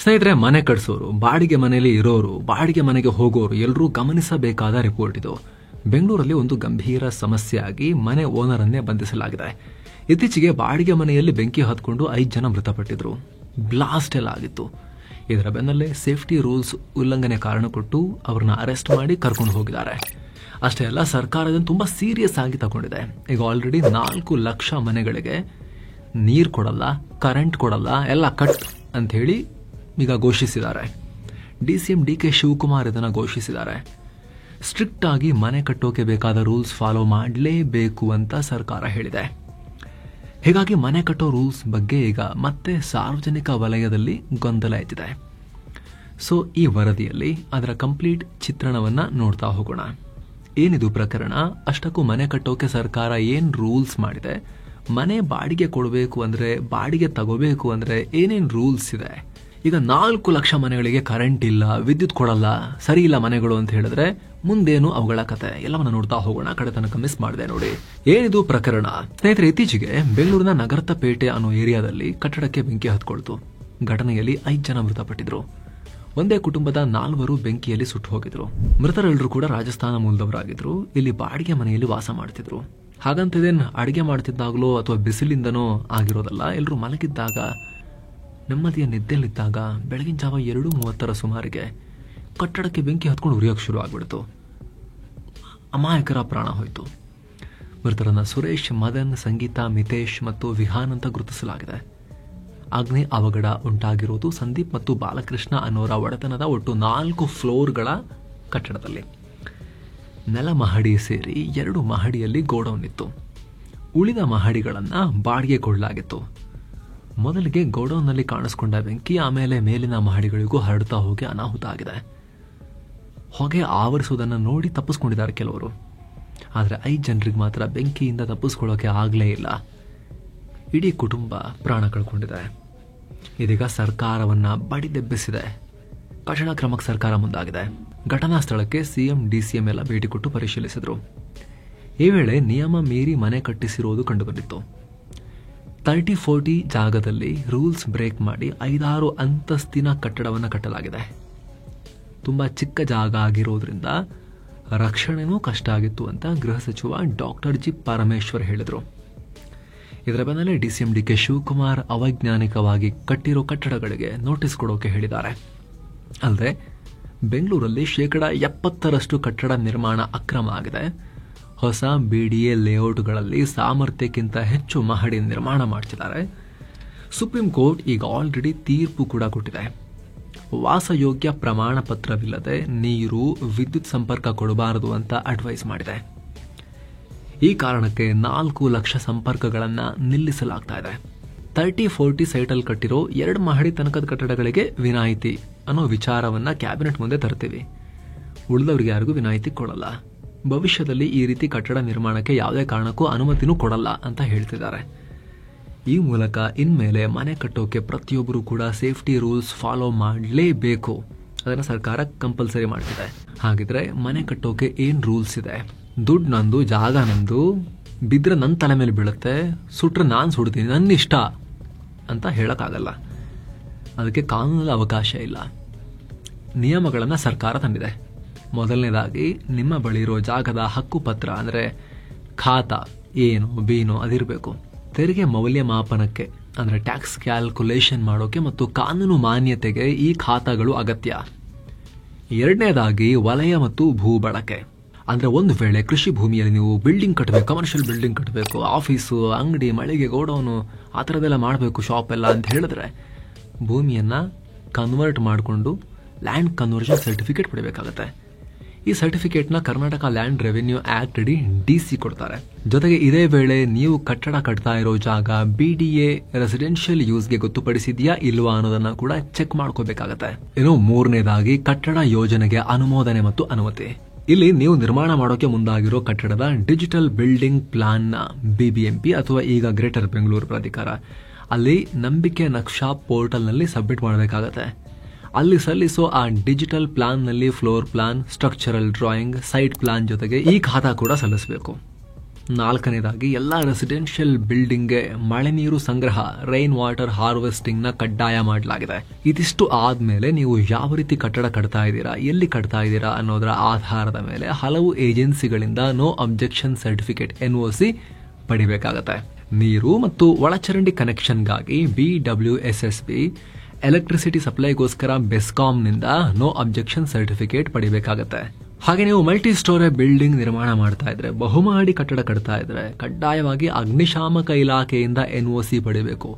ಸ್ನೇಹಿತರೆ, ಮನೆ ಕಟ್ಸೋರು, ಬಾಡಿಗೆ ಮನೆಯಲ್ಲಿ ಇರೋರು, ಬಾಡಿಗೆ ಮನೆಗೆ ಹೋಗೋರು ಎಲ್ಲರೂ ಗಮನಿಸಬೇಕಾದ ರಿಪೋರ್ಟ್ ಇದು. ಬೆಂಗಳೂರಲ್ಲಿ ಒಂದು ಗಂಭೀರ ಸಮಸ್ಯೆಯಾಗಿ ಮನೆ ಓನರ್ ಅನ್ನೇ ಬಂಧಿಸಲಾಗಿದೆ. ಇತ್ತೀಚೆಗೆ ಬಾಡಿಗೆ ಮನೆಯಲ್ಲಿ ಬೆಂಕಿ ಹತ್ಕೊಂಡು 5 ಜನ ಮೃತಪಟ್ಟಿದ್ರು. ಬ್ಲಾಸ್ಟ್ ಎಲ್ಲ ಆಗಿತ್ತು. ಇದರ ಬೆನ್ನಲ್ಲೇ ಸೇಫ್ಟಿ ರೂಲ್ಸ್ ಉಲ್ಲಂಘನೆ ಕಾರಣ ಕೊಟ್ಟು ಅವರನ್ನ ಅರೆಸ್ಟ್ ಮಾಡಿ ಕರ್ಕೊಂಡು ಹೋಗಿದ್ದಾರೆ. ಅಷ್ಟೇ ಅಲ್ಲ, ಸರ್ಕಾರದಿಂದ ತುಂಬಾ ಸೀರಿಯಸ್ ಆಗಿ ತಗೊಂಡಿದೆ. ಈಗ ಆಲ್ರೆಡಿ 4 ಲಕ್ಷ ಮನೆಗಳಿಗೆ ನೀರು ಕೊಡಲ್ಲ, ಕರೆಂಟ್ ಕೊಡಲ್ಲ, ಎಲ್ಲ ಕಟ್ ಅಂತ ಹೇಳಿ ಈಗ ಘೋಷಿಸಿದ್ದಾರೆ. DCM DK ಶಿವಕುಮಾರ್ ಇದನ್ನು ಘೋಷಿಸಿದ್ದಾರೆ. ಸ್ಟ್ರಿಕ್ಟ್ ಆಗಿ ಮನೆ ಕಟ್ಟೋಕೆ ಬೇಕಾದ ರೂಲ್ಸ್ ಫಾಲೋ ಮಾಡಲೇಬೇಕು ಅಂತ ಸರ್ಕಾರ ಹೇಳಿದೆ. ಹೀಗಾಗಿ ಮನೆ ಕಟ್ಟೋ ರೂಲ್ಸ್ ಬಗ್ಗೆ ಈಗ ಮತ್ತೆ ಸಾರ್ವಜನಿಕ ವಲಯದಲ್ಲಿ ಗೊಂದಲ ಎದ್ದಿದೆ. ಸೊ ಈ ವರದಿಯಲ್ಲಿ ಅದರ ಕಂಪ್ಲೀಟ್ ಚಿತ್ರಣವನ್ನ ನೋಡ್ತಾ ಹೋಗೋಣ. ಏನಿದು ಪ್ರಕರಣ? ಅಷ್ಟಕ್ಕೂ ಮನೆ ಕಟ್ಟೋಕೆ ಸರ್ಕಾರ ಏನ್ ರೂಲ್ಸ್ ಮಾಡಿದೆ, ಮನೆ ಬಾಡಿಗೆ ಕೊಡಬೇಕು ಅಂದ್ರೆ, ಬಾಡಿಗೆ ತಗೋಬೇಕು ಅಂದ್ರೆ ಏನೇನ್ ರೂಲ್ಸ್ ಇದೆ. ಈಗ 4 ಲಕ್ಷ ಮನೆಗಳಿಗೆ ಕರೆಂಟ್ ಇಲ್ಲ, ವಿದ್ಯುತ್ ಕೊಡಲ್ಲ, ಸರಿ ಇಲ್ಲ ಮನೆಗಳು ಅಂತ ಹೇಳಿದ್ರೆ ಮುಂದೇನು ಅವುಗಳ ಕತೆ ಎಲ್ಲವನ್ನ ನೋಡ್ತಾ ಹೋಗೋಣ. ಕಡೆ ತನಕ ಮಿಸ್ ಮಾಡಿದೆ ನೋಡಿ. ಏನಿದು ಪ್ರಕರಣ? ಸ್ನೇಹಿತರೆ, ಇತ್ತೀಚೆಗೆ ಬೆಂಗಳೂರಿನ ನಗರತಪೇಟೆ ಅನ್ನೋ ಏರಿಯಾದಲ್ಲಿ ಕಟ್ಟಡಕ್ಕೆ ಬೆಂಕಿ ಹತ್ಕೊಳ್ತು. ಘಟನೆಯಲ್ಲಿ 5 ಜನ ಮೃತಪಟ್ಟಿದ್ರು. ಒಂದೇ ಕುಟುಂಬದ 4 ಬೆಂಕಿಯಲ್ಲಿ ಸುಟ್ಟು ಹೋಗಿದ್ರು. ಮೃತರೆಲ್ಲರೂ ಕೂಡ ರಾಜಸ್ಥಾನ ಮೂಲದವರಾಗಿದ್ರು. ಇಲ್ಲಿ ಬಾಡಿಗೆ ಮನೆಯಲ್ಲಿ ವಾಸ ಮಾಡ್ತಿದ್ರು. ಹಾಗಂತದೇನು ಅಡಿಗೆ ಮಾಡ್ತಿದ್ದಾಗಲೋ ಅಥವಾ ಬಿಸಿಲಿಂದನೋ ಆಗಿರೋದಲ್ಲ. ಎಲ್ಲರೂ ಮಲಗಿದ್ದಾಗ, ನೆಮ್ಮದಿಯ ನಿದ್ದೆಯಲ್ಲಿದ್ದಾಗ ಬೆಳಗಿನ ಜಾವ 2:30 ಸುಮಾರಿಗೆ ಕಟ್ಟಡಕ್ಕೆ ಬೆಂಕಿ ಹತ್ಕೊಂಡು ಉರಿಯೋಕೆ ಶುರು ಆಗ್ಬಿಡ್ತು. ಅಮಾಯಕರ ಪ್ರಾಣ ಹೋಯಿತು. ಮೃತರನ್ನ ಸುರೇಶ್, ಮದನ್, ಸಂಗೀತಾ, ಮಿತೇಶ್ ಮತ್ತು ವಿಹಾನ್ ಅಂತ ಗುರುತಿಸಲಾಗಿದೆ. ಆಗ್ನೇಯ ಅವಘಡ ಉಂಟಾಗಿರೋದು ಸಂದೀಪ್ ಮತ್ತು ಬಾಲಕೃಷ್ಣ ಅನ್ನೋರ ಒಡೆತನದ ಒಟ್ಟು 4 ಫ್ಲೋರ್ಗಳ ಕಟ್ಟಡದಲ್ಲಿ. ನೆಲ ಮಹಡಿ ಸೇರಿ 2 ಮಹಡಿಯಲ್ಲಿ ಗೋಡೌನ್ ಇತ್ತು. ಉಳಿದ ಮಹಡಿಗಳನ್ನ ಬಾಡಿಗೆ ಕೊಡಲಾಗಿತ್ತು. ಮೊದಲಿಗೆ ಗೋಡೌನ್ನಲ್ಲಿ ಕಾಣಿಸ್ಕೊಂಡ ಬೆಂಕಿ ಆಮೇಲೆ ಮೇಲಿನ ಮಹಡಿಗಳಿಗೂ ಹರಡ್ತಾ ಹೋಗಿ ಅನಾಹುತ ಆಗಿದೆ. ಹೊಗೆ ಆವರಿಸುವುದನ್ನು ನೋಡಿ ತಪ್ಪಿಸ್ಕೊಂಡಿದ್ದಾರೆ ಕೆಲವರು. ಆದರೆ 5 ಜನರಿಗೆ ಮಾತ್ರ ಬೆಂಕಿಯಿಂದ ತಪ್ಪಿಸ್ಕೊಳ್ಳೋಕೆ ಆಗಲೇ ಇಲ್ಲ. ಇಡೀ ಕುಟುಂಬ ಪ್ರಾಣ ಕಳ್ಕೊಂಡಿದೆ. ಇದೀಗ ಸರ್ಕಾರವನ್ನ ಬಡಿದೆಬ್ಬಿಸಿದೆ. ಕಠಿಣ ಕ್ರಮಕ್ಕೆ ಸರ್ಕಾರ ಮುಂದಾಗಿದೆ. ಘಟನಾ ಸ್ಥಳಕ್ಕೆ CM DCM ಎಲ್ಲ ಭೇಟಿ ಕೊಟ್ಟು ಪರಿಶೀಲಿಸಿದ್ರು. ಈ ವೇಳೆ ನಿಯಮ ಮೀರಿ ಮನೆ ಕಟ್ಟಿಸಿರುವುದು ಕಂಡುಬಂದಿತ್ತು. 30-40 ಜಾಗದಲ್ಲಿ ರೂಲ್ಸ್ ಬ್ರೇಕ್ ಮಾಡಿ 5-6 ಅಂತಸ್ತಿನ ಕಟ್ಟಡವನ್ನು ಕಟ್ಟಲಾಗಿದೆ. ತುಂಬಾ ಚಿಕ್ಕ ಜಾಗ ಆಗಿರೋದ್ರಿಂದ ರಕ್ಷಣೆನೂ ಕಷ್ಟ ಆಗಿತ್ತು ಅಂತ ಗೃಹ ಸಚಿವ ಡಾಕ್ಟರ್ G ಪರಮೇಶ್ವರ್ ಹೇಳಿದರು. ಇದರ ಬೆನ್ನಲ್ಲೇ DCM DK ಶಿವಕುಮಾರ್ ಅವೈಜ್ಞಾನಿಕವಾಗಿ ಕಟ್ಟಿರೋ ಕಟ್ಟಡಗಳಿಗೆ ನೋಟಿಸ್ ಕೊಡೋಕೆ ಹೇಳಿದ್ದಾರೆ. ಅಲ್ಲದೆ ಬೆಂಗಳೂರಲ್ಲಿ 70% ಕಟ್ಟಡ ನಿರ್ಮಾಣ ಅಕ್ರಮ ಆಗಿದೆ. ಹೊಸ BDA ಲೇಔಟ್ಗಳಲ್ಲಿ ಸಾಮರ್ಥ್ಯಕ್ಕಿಂತ ಹೆಚ್ಚು ಮಹಡಿ ನಿರ್ಮಾಣ ಮಾಡ್ತಿದ್ದಾರೆ. ಸುಪ್ರೀಂ ಕೋರ್ಟ್ ಈಗ ಆಲ್ರೆಡಿ ತೀರ್ಪು ಕೂಡ ಕೊಟ್ಟಿದೆ. ವಾಸಯೋಗ್ಯ ಪ್ರಮಾಣ ಪತ್ರವಿಲ್ಲದೆ ನೀರು, ವಿದ್ಯುತ್ ಸಂಪರ್ಕ ಕೊಡಬಾರದು ಅಂತ ಅಡ್ವೈಸ್ ಮಾಡಿದೆ. ಈ ಕಾರಣಕ್ಕೆ 4 ಲಕ್ಷ ಸಂಪರ್ಕಗಳನ್ನು ನಿಲ್ಲಿಸಲಾಗ್ತಾ ಇದೆ. 30-40 ಸೈಟಲ್ಲಿ ಕಟ್ಟಿರೋ 2 ಮಹಡಿ ತನಕದ ಕಟ್ಟಡಗಳಿಗೆ ವಿನಾಯಿತಿ ಅನ್ನೋ ವಿಚಾರವನ್ನ ಕ್ಯಾಬಿನೆಟ್ ಮುಂದೆ ತರ್ತೀವಿ. ಉಳಿದವರಿಗೆ ಯಾರಿಗೂ ವಿನಾಯಿತಿ ಕೊಡಲ್ಲ. ಭವಿಷ್ಯದಲ್ಲಿ ಈ ರೀತಿ ಕಟ್ಟಡ ನಿರ್ಮಾಣಕ್ಕೆ ಯಾವುದೇ ಕಾರಣಕ್ಕೂ ಅನುಮತಿನೂ ಕೊಡಲ್ಲ ಅಂತ ಹೇಳ್ತಿದ್ದಾರೆ. ಈ ಮೂಲಕ ಇನ್ಮೇಲೆ ಮನೆ ಕಟ್ಟೋಕೆ ಪ್ರತಿಯೊಬ್ಬರು ಕೂಡ ಸೇಫ್ಟಿ ರೂಲ್ಸ್ ಫಾಲೋ ಮಾಡಲೇಬೇಕು. ಅದನ್ನು ಸರ್ಕಾರ ಕಂಪಲ್ಸರಿ ಮಾಡ್ತಿದೆ. ಹಾಗಿದ್ರೆ ಮನೆ ಕಟ್ಟೋಕೆ ಏನ್ ರೂಲ್ಸ್ ಇದೆ? ದುಡ್ಡು ನಂದು, ಜಾಗ ನಂದು, ಬಿದ್ರೆ ನನ್ನ ತಲೆ ಮೇಲೆ ಬೀಳುತ್ತೆ, ಸುಟ್ರೆ ನಾನು ಸುಡ್ತೀನಿ, ನನ್ನ ಇಷ್ಟ ಅಂತ ಹೇಳಕ್ಕಾಗಲ್ಲ. ಅದಕ್ಕೆ ಕಾನೂನಲ್ಲಿ ಅವಕಾಶ ಇಲ್ಲ. ನಿಯಮಗಳನ್ನು ಸರ್ಕಾರ ತಂದಿದೆ. ಮೊದಲನೇದಾಗಿ ನಿಮ್ಮ ಬಳಿ ಇರೋ ಜಾಗದ ಹಕ್ಕು ಪತ್ರ ಅಂದರೆ ಖಾತಾ ಏನು ಬೀನೋ ಅದಿರಬೇಕು. ತೆರಿಗೆ ಮೌಲ್ಯಮಾಪನಕ್ಕೆ ಅಂದರೆ ಟ್ಯಾಕ್ಸ್ ಕ್ಯಾಲ್ಕುಲೇಷನ್ ಮಾಡೋಕೆ ಮತ್ತು ಕಾನೂನು ಮಾನ್ಯತೆಗೆ ಈ ಖಾತಾಗಳು ಅಗತ್ಯ. ಎರಡನೇದಾಗಿ ವಲಯ ಮತ್ತು ಭೂ ಬಳಕೆ ಅಂದರೆ ಒಂದು ವೇಳೆ ಕೃಷಿ ಭೂಮಿಯಲ್ಲಿ ನೀವು ಬಿಲ್ಡಿಂಗ್ ಕಟ್ಟಬೇಕು, ಕಮರ್ಷಿಯಲ್ ಬಿಲ್ಡಿಂಗ್ ಕಟ್ಟಬೇಕು, ಆಫೀಸು, ಅಂಗಡಿ, ಮಳಿಗೆ, ಗೋಡೌನು ಆ ಥರದ್ದೆಲ್ಲ ಮಾಡಬೇಕು, ಶಾಪ್ ಎಲ್ಲ ಅಂತ ಹೇಳಿದ್ರೆ ಭೂಮಿಯನ್ನು ಕನ್ವರ್ಟ್ ಮಾಡಿಕೊಂಡು ಲ್ಯಾಂಡ್ ಕನ್ವರ್ಷನ್ ಸರ್ಟಿಫಿಕೇಟ್ ಪಡಿಬೇಕಾಗತ್ತೆ. ಈ ಸರ್ಟಿಫಿಕೇಟ್ನ ಕರ್ನಾಟಕ ಲ್ಯಾಂಡ್ ರೆವಿನ್ಯೂ ಆಕ್ಟ್ ಅಡಿ DC ಕೊಡ್ತಾರೆ. ಜೊತೆಗೆ ಇದೇ ವೇಳೆ ನೀವು ಕಟ್ಟಡ ಕಟ್ತಾ ಇರೋ ಜಾಗ BDA ರೆಸಿಡೆನ್ಷಿಯಲ್ ಯೂಸ್ಗೆ ಗೊತ್ತುಪಡಿಸಿದ್ಯಾ ಇಲ್ವಾ ಅನ್ನೋದನ್ನ ಕೂಡ ಚೆಕ್ ಮಾಡ್ಕೋಬೇಕಾಗತ್ತೆ. ಇನ್ನು ಮೂರನೇದಾಗಿ ಕಟ್ಟಡ ಯೋಜನೆಗೆ ಅನುಮೋದನೆ ಮತ್ತು ಅನುಮತಿ. ಇಲ್ಲಿ ನೀವು ನಿರ್ಮಾಣ ಮಾಡೋಕೆ ಮುಂದಾಗಿರೋ ಕಟ್ಟಡದ ಡಿಜಿಟಲ್ ಬಿಲ್ಡಿಂಗ್ ಪ್ಲಾನ್ ನ BBMP ಅಥವಾ ಈಗ ಗ್ರೇಟರ್ ಬೆಂಗಳೂರು ಪ್ರಾಧಿಕಾರ ಅಲ್ಲಿ ನಂಬಿಕೆ ನಕ್ಷಾ ಪೋರ್ಟಲ್ ನಲ್ಲಿ ಸಬ್ಮಿಟ್ ಮಾಡಬೇಕಾಗತ್ತೆ. ಅಲ್ಲಿ ಸಲ್ಲಿಸೋ ಆ ಡಿಜಿಟಲ್ ಪ್ಲಾನ್ ನಲ್ಲಿ floor plan, structural drawing, site plan ಜೊತೆಗೆ ಈ ಖಾತಾ ಕೂಡ ಸಲ್ಲಿಸಬೇಕು. 4ನೇದಾಗಿ ಎಲ್ಲ ರೆಸಿಡೆನ್ಷಿಯಲ್ ಬಿಲ್ಡಿಂಗ್ಗೆ ಮಳೆ ನೀರು ಸಂಗ್ರಹ ರೈನ್ ವಾಟರ್ ಹಾರ್ವೆಸ್ಟಿಂಗ್ ನ ಕಡ್ಡಾಯ ಮಾಡಲಾಗಿದೆ. ಇದಿಷ್ಟು ಆದ್ಮೇಲೆ ನೀವು ಯಾವ ರೀತಿ ಕಟ್ಟಡ ಕಟ್ತಾ ಇದ್ದೀರಾ, ಎಲ್ಲಿ ಕಟ್ತಾ ಇದ್ದೀರಾ ಅನ್ನೋದರ ಆಧಾರದ ಮೇಲೆ ಹಲವು ಏಜೆನ್ಸಿಗಳಿಂದ ನೋ ಅಬ್ಜೆಕ್ಷನ್ ಸರ್ಟಿಫಿಕೇಟ್ NOC ಪಡಿಬೇಕಾಗತ್ತೆ. ನೀರು ಮತ್ತು ಒಳಚರಂಡಿ ಕನೆಕ್ಷನ್ಗಾಗಿ BWSSB ಎಲೆಕ್ಟ್ರಿಸಿಟಿ ಸಪ್ಲೈಗೋಸ್ಕರ ಬೆಸ್ಕಾಂನಿಂದ ನೋ ಅಬ್ಜೆಕ್ಷನ್ ಸರ್ಟಿಫಿಕೇಟ್ ಪಡಿಬೇಕಾಗತ್ತೆ. ಹಾಗೆ ನೀವು ಮಲ್ಟಿ ಸ್ಟೋರಿ ಬಿಲ್ಡಿಂಗ್ ನಿರ್ಮಾಣ ಮಾಡ್ತಾ ಇದ್ರೆ, ಬಹುಮಹಡಿ ಕಟ್ಟಡ ಕಟ್ತಾ ಇದ್ರೆ ಕಡ್ಡಾಯವಾಗಿ ಅಗ್ನಿಶಾಮಕ ಇಲಾಖೆಯಿಂದ NOC ಪಡಿಬೇಕು.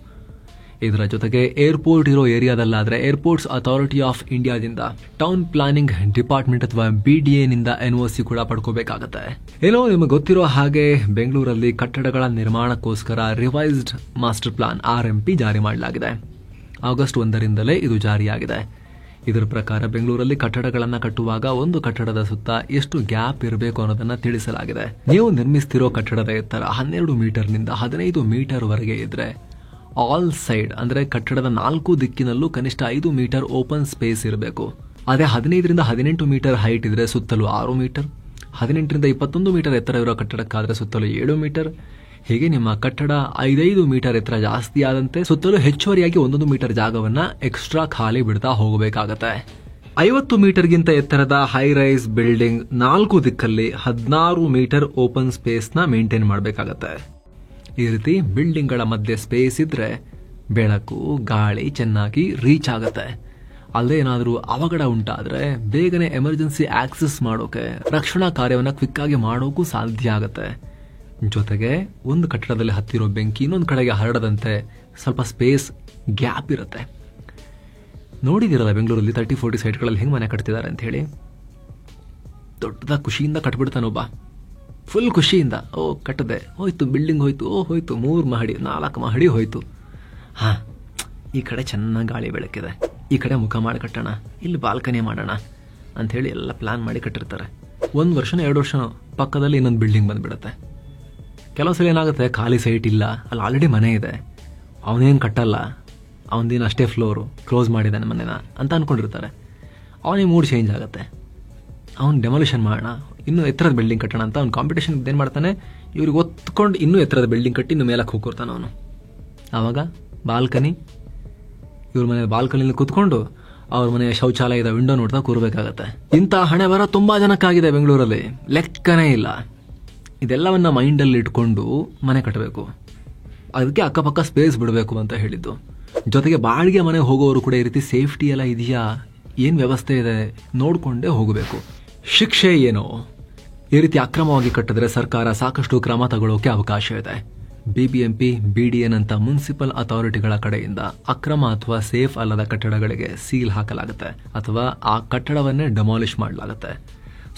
ಇದರ ಜೊತೆಗೆ ಏರ್ಪೋರ್ಟ್ ಇರೋ ಏರಿಯಾದಲ್ಲಾದ್ರೆ ಏರ್ಪೋರ್ಟ್ಸ್ ಅಥಾರಿಟಿ ಆಫ್ ಇಂಡಿಯಾದಿಂದ, ಟೌನ್ ಪ್ಲಾನಿಂಗ್ ಡಿಪಾರ್ಟ್ಮೆಂಟ್ ಅಥವಾ BDA ನಿಂದ NOC ಕೂಡ ಪಡ್ಕೋಬೇಕಾಗತ್ತೆ. ಏನೋ ನಿಮಗೆ ಗೊತ್ತಿರೋ ಹಾಗೆ ಬೆಂಗಳೂರಲ್ಲಿ ಕಟ್ಟಡಗಳ ನಿರ್ಮಾಣಕ್ಕೋಸ್ಕರ ರಿವೈಸ್ಡ್ ಮಾಸ್ಟರ್ ಪ್ಲಾನ್ RMP ಜಾರಿ ಮಾಡಲಾಗಿದೆ. ಆಗಸ್ಟ್ 1ರಿಂದಲೇ ಇದು ಜಾರಿಯಾಗಿದೆ. ಇದರ ಪ್ರಕಾರ ಬೆಂಗಳೂರಲ್ಲಿ ಕಟ್ಟಡಗಳನ್ನು ಕಟ್ಟುವಾಗ ಒಂದು ಕಟ್ಟಡದ ಸುತ್ತ ಎಷ್ಟು ಗ್ಯಾಪ್ ಇರಬೇಕು ಅನ್ನೋದನ್ನ ತಿಳಿಸಲಾಗಿದೆ. ನೀವು ನಿರ್ಮಿಸ್ತಿರೋ ಕಟ್ಟಡದ ಎತ್ತರ 12 ಮೀಟರ್ನಿಂದ 15 ಮೀಟರ್ ವರೆಗೆ ಇದ್ರೆ ಆಲ್ ಸೈಡ್ ಅಂದ್ರೆ ಕಟ್ಟಡದ 4 ದಿಕ್ಕಿನಲ್ಲೂ ಕನಿಷ್ಠ 5 ಮೀಟರ್ ಓಪನ್ ಸ್ಪೇಸ್ ಇರಬೇಕು. ಅದೇ 15ರಿಂದ 18 ಮೀಟರ್ ಹೈಟ್ ಇದ್ರೆ ಸುತ್ತಲೂ 6 ಮೀಟರ್, 18ರಿಂದ 21 ಮೀಟರ್ ಎತ್ತರ ಇರೋ ಕಟ್ಟಡಕ್ಕಾದ್ರೆ ಸುತ್ತಲೂ 7 ಮೀಟರ್. ಹೀಗೆ ನಿಮ್ಮ ಕಟ್ಟಡ 5 ಮೀಟರ್ ಎತ್ತರ ಜಾಸ್ತಿ ಆದಂತೆ ಸುತ್ತಲೂ ಹೆಚ್ಚುವರಿಯಾಗಿ 1 ಮೀಟರ್ ಜಾಗವನ್ನ ಎಕ್ಸ್ಟ್ರಾ ಖಾಲಿ ಬಿಡ್ತಾ ಹೋಗಬೇಕಾಗತ್ತೆ. 50 ಮೀಟರ್ಗಿಂತ ಎತ್ತರದ ಹೈ ರೈಸ್ ಬಿಲ್ಡಿಂಗ್ 4 ದಿಕ್ಕಲ್ಲಿ 16 ಮೀಟರ್ ಓಪನ್ ಸ್ಪೇಸ್ ನ ಮೇಂಟೈನ್ ಮಾಡಬೇಕಾಗತ್ತೆ. ಈ ರೀತಿ ಬಿಲ್ಡಿಂಗ್ ಗಳ ಮಧ್ಯೆ ಸ್ಪೇಸ್ ಇದ್ರೆ ಬೆಳಕು ಗಾಳಿ ಚೆನ್ನಾಗಿ ರೀಚ್ ಆಗತ್ತೆ. ಅಲ್ಲದೆ ಏನಾದರೂ ಅವಘಡ ಉಂಟಾದ್ರೆ ಬೇಗನೆ ಎಮರ್ಜೆನ್ಸಿ ಆಕ್ಸೆಸ್ ಮಾಡೋಕೆ, ರಕ್ಷಣಾ ಕಾರ್ಯವನ್ನ ಕ್ವಿಕ್ ಆಗಿ ಮಾಡೋಕ್ಕೂ ಸಾಧ್ಯ ಆಗತ್ತೆ. ಜೊತೆಗೆ ಒಂದು ಕಟ್ಟಡದಲ್ಲಿ ಹತ್ತಿರೋ ಬೆಂಕಿ ಇನ್ನೊಂದು ಕಡೆಗೆ ಹರಡದಂತೆ ಸ್ವಲ್ಪ ಸ್ಪೇಸ್ ಗ್ಯಾಪ್ ಇರುತ್ತೆ. ನೋಡಿದಿರಲ್ಲ ಬೆಂಗಳೂರಲ್ಲಿ 30-40 ಸೈಟ್ಗಳಲ್ಲಿ ಹೆಂಗ್ ಮನೆ ಕಟ್ತಿದ್ದಾರೆ ಅಂತ ಹೇಳಿ. ದೊಡ್ಡದ ಖುಷಿಯಿಂದ ಕಟ್ಬಿಡ್ತಾನೊಬ್ಬ, ಫುಲ್ ಖುಷಿಯಿಂದ. ಕಟ್ಟದೆ ಹೋಯ್ತು, ಬಿಲ್ಡಿಂಗ್ ಹೋಯ್ತು, ಹೋಯ್ತು 3 ಮಹಡಿ 4 ಮಹಡಿ ಹೋಯ್ತು. ಈ ಕಡೆ ಚೆನ್ನಾಗಿ ಗಾಳಿ ಬೆಳಕಿದೆ, ಈ ಕಡೆ ಮುಖ ಮಾಡಿ ಕಟ್ಟೋಣ, ಇಲ್ಲಿ ಬಾಲ್ಕನಿ ಮಾಡೋಣ ಅಂತ ಹೇಳಿ ಎಲ್ಲ ಪ್ಲಾನ್ ಮಾಡಿ ಕಟ್ಟಿರ್ತಾರೆ. 1 ವರ್ಷನೋ 2 ವರ್ಷನೋ ಪಕ್ಕದಲ್ಲಿ ಇನ್ನೊಂದು ಬಿಲ್ಡಿಂಗ್ ಬಂದ್ಬಿಡುತ್ತೆ. ಕೆಲವು ಸಲ ಏನಾಗುತ್ತೆ, ಖಾಲಿ ಸೈಟ್ ಇಲ್ಲ, ಅಲ್ಲಿ ಆಲ್ರೆಡಿ ಮನೆ ಇದೆ, ಅವನೇನು ಕಟ್ಟಲ್ಲ, ಅವನದೇನು ಅಷ್ಟೇ ಫ್ಲೋರು, ಕ್ಲೋಸ್ ಮಾಡಿದ್ದಾನೆ ಮನೆನ ಅಂತ ಅನ್ಕೊಂಡಿರ್ತಾರೆ. ಅವನಿಗೆ ಮೂಡ್ ಚೇಂಜ್ ಆಗುತ್ತೆ, ಅವ್ನು ಡೆಮಾಲಿಷನ್ ಮಾಡೋಣ, ಇನ್ನೂ ಎತ್ತರದ ಬಿಲ್ಡಿಂಗ್ ಕಟ್ಟೋಣ ಅಂತ ಅವ್ನು ಕಾಂಪಿಟೇಷನ್ ಏನು ಮಾಡ್ತಾನೆ, ಇವ್ರಿಗೆ ಒತ್ಕೊಂಡು ಇನ್ನೂ ಎತ್ತರದ ಬಿಲ್ಡಿಂಗ್ ಕಟ್ಟಿ ಇನ್ನೂ ಮೇಲಕ್ಕೆ ಹೋಗ್ಕೊಡ್ತಾನೆ ಅವನು. ಆವಾಗ ಬಾಲ್ಕನಿ, ಇವ್ರ ಮನೆ ಬಾಲ್ಕನಿಯಲ್ಲಿ ಕೂತ್ಕೊಂಡು ಅವ್ರ ಮನೆಯ ಶೌಚಾಲಯದ ವಿಂಡೋ ನೋಡ್ತಾ ಕೂರ್ಬೇಕಾಗತ್ತೆ. ಇಂಥ ಹಣೆ ಬರ ತುಂಬಾ ಜನಕ್ಕಾಗಿದೆ ಬೆಂಗಳೂರಲ್ಲಿ, ಲೆಕ್ಕನೇ ಇಲ್ಲ. ಇದೆಲ್ಲವನ್ನ ಮೈಂಡಲ್ಲಿ ಇಟ್ಕೊಂಡು ಮನೆ ಕಟ್ಟಬೇಕು. ಅದಕ್ಕೆ ಅಕ್ಕಪಕ್ಕ ಸ್ಪೇಸ್ ಬಿಡಬೇಕು ಅಂತ ಹೇಳಿದ್ದು. ಜೊತೆಗೆ ಬಾಡಿಗೆ ಮನೆ ಹೋಗೋರು ಕೂಡ ಈ ರೀತಿ ಸೇಫ್ಟಿ ಎಲ್ಲ ಇದೆಯಾ, ಏನ್ ವ್ಯವಸ್ಥೆ ಇದೆ ನೋಡ್ಕೊಂಡೇ ಹೋಗಬೇಕು. ಶಿಕ್ಷೆ ಏನೋ, ಈ ರೀತಿ ಅಕ್ರಮವಾಗಿ ಕಟ್ಟಿದ್ರೆ ಸರ್ಕಾರ ಸಾಕಷ್ಟು ಕ್ರಮ ತಗೊಳ್ಳೋಕೆ ಅವಕಾಶ ಇದೆ. BBMP, BDN ಅಂತ ಮುನ್ಸಿಪಲ್ ಅಥಾರಿಟಿಗಳ ಕಡೆಯಿಂದ ಅಕ್ರಮ ಅಥವಾ ಸೇಫ್ ಅಲ್ಲದ ಕಟ್ಟಡಗಳಿಗೆ ಸೀಲ್ ಹಾಕಲಾಗುತ್ತೆ ಅಥವಾ ಆ ಕಟ್ಟಡವನ್ನೇ ಡೆಮಾಲಿಷ್ ಮಾಡಲಾಗುತ್ತೆ.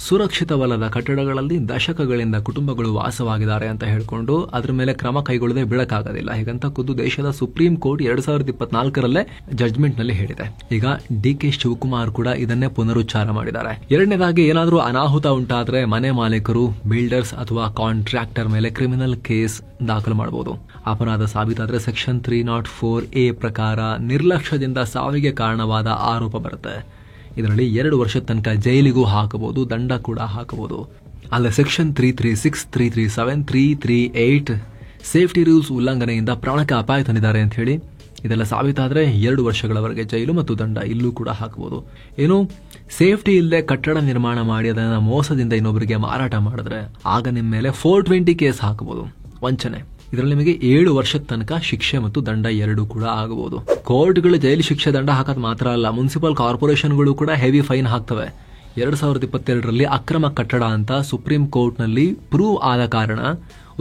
ಸುರಕ್ಷಿತವಲ್ಲದ ಕಟ್ಟಡಗಳಲ್ಲಿ ದಶಕಗಳಿಂದ ಕುಟುಂಬಗಳು ವಾಸವಾಗಿದ್ದಾರೆ ಅಂತ ಹೇಳ್ಕೊಂಡು ಅದ್ರ ಮೇಲೆ ಕ್ರಮ ಕೈಗೊಳ್ಳದೆ ಬಿಡಕ್ಕಾಗೋದಿಲ್ಲ. ಹೀಗಂತ ಖುದ್ದು ದೇಶದ ಸುಪ್ರೀಂ ಕೋರ್ಟ್ 2024ರಲ್ಲೇ ಜಡ್ಜ್ಮೆಂಟ್ ನಲ್ಲಿ ಹೇಳಿದೆ. ಈಗ DK ಶಿವಕುಮಾರ್ ಕೂಡ ಇದನ್ನೇ ಪುನರುಚ್ಚಾರ ಮಾಡಿದ್ದಾರೆ. ಎರಡನೇದಾಗಿ, ಏನಾದರೂ ಅನಾಹುತ ಉಂಟಾದ್ರೆ ಮನೆ ಮಾಲೀಕರು, ಬಿಲ್ಡರ್ಸ್ ಅಥವಾ ಕಾಂಟ್ರಾಕ್ಟರ್ ಮೇಲೆ ಕ್ರಿಮಿನಲ್ ಕೇಸ್ ದಾಖಲು ಮಾಡಬಹುದು. ಅಪರಾಧ ಸಾಬೀತಾದ್ರೆ ಸೆಕ್ಷನ್ 304A ಪ್ರಕಾರ ನಿರ್ಲಕ್ಷ್ಯದಿಂದ ಸಾವಿಗೆ ಕಾರಣವಾದ ಆರೋಪ ಬರುತ್ತೆ. ಇದರಲ್ಲಿ 2 ವರ್ಷದ ತನಕ ಜೈಲಿಗೂ ಹಾಕಬಹುದು, ದಂಡ ಕೂಡ ಹಾಕಬಹುದು. ಅಲ್ಲದೆ ಸೆಕ್ಷನ್ 336, 337, 338 ಸೇಫ್ಟಿ ರೂಲ್ಸ್ ಉಲ್ಲಂಘನೆಯಿಂದ ಪ್ರಾಣಕ್ಕೆ ಅಪಾಯ ತಂದಿದ್ದಾರೆ ಅಂತ ಹೇಳಿ ಇದೆಲ್ಲ ಸಾಬೀತಾದ್ರೆ 2 ವರ್ಷಗಳವರೆಗೆ ಜೈಲು ಮತ್ತು ದಂಡ ಇಲ್ಲೂ ಕೂಡ ಹಾಕಬಹುದು. ಏನು ಸೇಫ್ಟಿ ಇಲ್ಲದೆ ಕಟ್ಟಡ ನಿರ್ಮಾಣ ಮಾಡಿ ಅದನ್ನ ಮೋಸದಿಂದ ಇನ್ನೊಬ್ಬರಿಗೆ ಮಾರಾಟ ಮಾಡಿದ್ರೆ ಆಗ ನಿಮ್ಮ ಮೇಲೆ 420 ಕೇಸ್ ಹಾಕಬಹುದು, ವಂಚನೆ. ಇದರಲ್ಲಿ ನಿಮಗೆ 7 ವರ್ಷದ ತನಕ ಶಿಕ್ಷೆ ಮತ್ತು ದಂಡ 2 ಕೂಡ ಆಗಬಹುದು. ಕೋರ್ಟ್ಗಳು ಜೈಲು ಶಿಕ್ಷೆ ದಂಡ ಹಾಕೋದು ಮಾತ್ರ ಅಲ್ಲ, ಮುನ್ಸಿಪಲ್ ಕಾರ್ಪೊರೇಷನ್ಗಳು ಕೂಡ ಹೆವಿ ಫೈನ್ ಹಾಕ್ತವೆ. 2022ರಲ್ಲಿ ಅಕ್ರಮ ಕಟ್ಟಡ ಅಂತ ಸುಪ್ರೀಂ ಕೋರ್ಟ್ ನಲ್ಲಿ ಪ್ರೂವ್ ಆದ ಕಾರಣ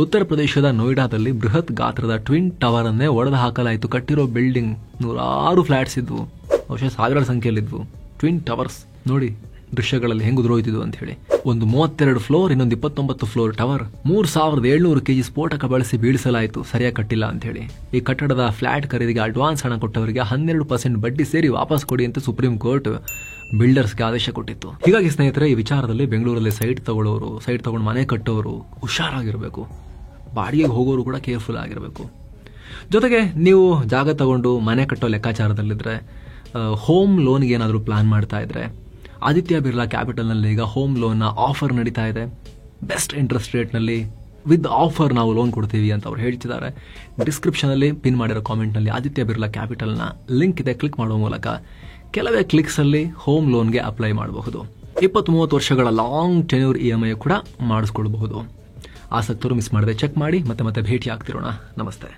ಉತ್ತರ ಪ್ರದೇಶದ ನೋಯ್ಡಾದಲ್ಲಿ ಬೃಹತ್ ಗಾತ್ರದ ಟ್ವಿನ್ ಟವರ್ ಅನ್ನೇ ಒಡೆದು ಹಾಕಲಾಯಿತು. ಕಟ್ಟಿರೋ ಬಿಲ್ಡಿಂಗ್ 100 ಫ್ಲಾಟ್ಸ್ ಇದ್ವು, ಬಹುಶಃ ಸಾವಿರಾರು ಸಂಖ್ಯೆಯಲ್ಲಿದ್ವು. ಟ್ವಿನ್ ಟವರ್ಸ್ ನೋಡಿ ದೃಶ್ಯಗಳಲ್ಲಿ ಹೆಂಗ್ ಉದುರೋಯ್ತಿದ್ವು ಅಂತ ಹೇಳಿ. ಒಂದು 32 ಫ್ಲೋರ್, ಇನ್ನೊಂದು 29 ಫ್ಲೋರ್ ಟವರ್, 3700 kg ಸ್ಫೋಟಕ ಬಳಸಿ ಬೀಳಿಸಲಾಯಿತು ಸರಿಯಾಗಿ ಕಟ್ಟಿಲ್ಲ ಅಂತ ಹೇಳಿ. ಈ ಕಟ್ಟಡದ ಫ್ಲಾಟ್ ಖರೀದಿಗೆ ಅಡ್ವಾನ್ಸ್ ಹಣ ಕೊಟ್ಟವರಿಗೆ 12% ಬಡ್ಡಿ ಸೇರಿ ವಾಪಸ್ ಕೊಡಿ ಅಂತ ಸುಪ್ರೀಂ ಕೋರ್ಟ್ ಬಿಲ್ಡರ್ಸ್ಗೆ ಆದೇಶ ಕೊಟ್ಟಿತ್ತು. ಹೀಗಾಗಿ ಸ್ನೇಹಿತರೆ, ಈ ವಿಚಾರದಲ್ಲಿ ಬೆಂಗಳೂರಲ್ಲಿ ಸೈಟ್ ತಗೊಳ್ಳೋರು, ಸೈಟ್ ತಗೊಂಡು ಮನೆ ಕಟ್ಟೋರು ಹುಷಾರಾಗಿರ್ಬೇಕು. ಬಾಡಿಗೆಗೆ ಹೋಗೋರು ಕೂಡ ಕೇರ್ಫುಲ್ ಆಗಿರಬೇಕು. ಜೊತೆಗೆ ನೀವು ಜಾಗ ತಗೊಂಡು ಮನೆ ಕಟ್ಟೋ ಲೆಕ್ಕಾಚಾರದಲ್ಲಿದ್ರೆ, ಹೋಮ್ ಲೋನ್ಗೆ ಏನಾದರೂ ಪ್ಲಾನ್ ಮಾಡ್ತಾ ಇದ್ರೆ, ಆದಿತ್ಯ ಬಿರ್ಲಾ ಕ್ಯಾಪಿಟಲ್ನಲ್ಲಿ ಈಗ ಹೋಮ್ ಲೋನ್ನ ಆಫರ್ ನಡೀತಾ ಇದೆ. ಬೆಸ್ಟ್ ಇಂಟ್ರೆಸ್ಟ್ ರೇಟ್ನಲ್ಲಿ ವಿತ್ ಆಫರ್ ನಾವು ಲೋನ್ ಕೊಡ್ತೀವಿ ಅಂತ ಅವ್ರು ಹೇಳ್ತಿದ್ದಾರೆ. ಡಿಸ್ಕ್ರಿಪ್ಷನಲ್ಲಿ ಪಿನ್ ಮಾಡಿರೋ ಕಾಮೆಂಟ್ನಲ್ಲಿ ಆದಿತ್ಯ ಬಿರ್ಲಾ ಕ್ಯಾಪಿಟಲ್ನ ಲಿಂಕ್ ಇದೆ, ಕ್ಲಿಕ್ ಮಾಡುವ ಮೂಲಕ ಕೆಲವೇ ಕ್ಲಿಕ್ಸಲ್ಲಿ ಹೋಮ್ ಲೋನ್ಗೆ ಅಪ್ಲೈ ಮಾಡಬಹುದು. 20-30 ವರ್ಷಗಳ ಲಾಂಗ್ ಟೆನ್ಯೂರ್ EMI ಕೂಡ ಮಾಡಿಸ್ಕೊಳ್ಬಹುದು. ಆಸಕ್ತರು ಮಿಸ್ ಮಾಡದೆ ಚೆಕ್ ಮಾಡಿ. ಮತ್ತೆ ಭೇಟಿ ಆಗ್ತಿರೋಣ. ನಮಸ್ತೆ.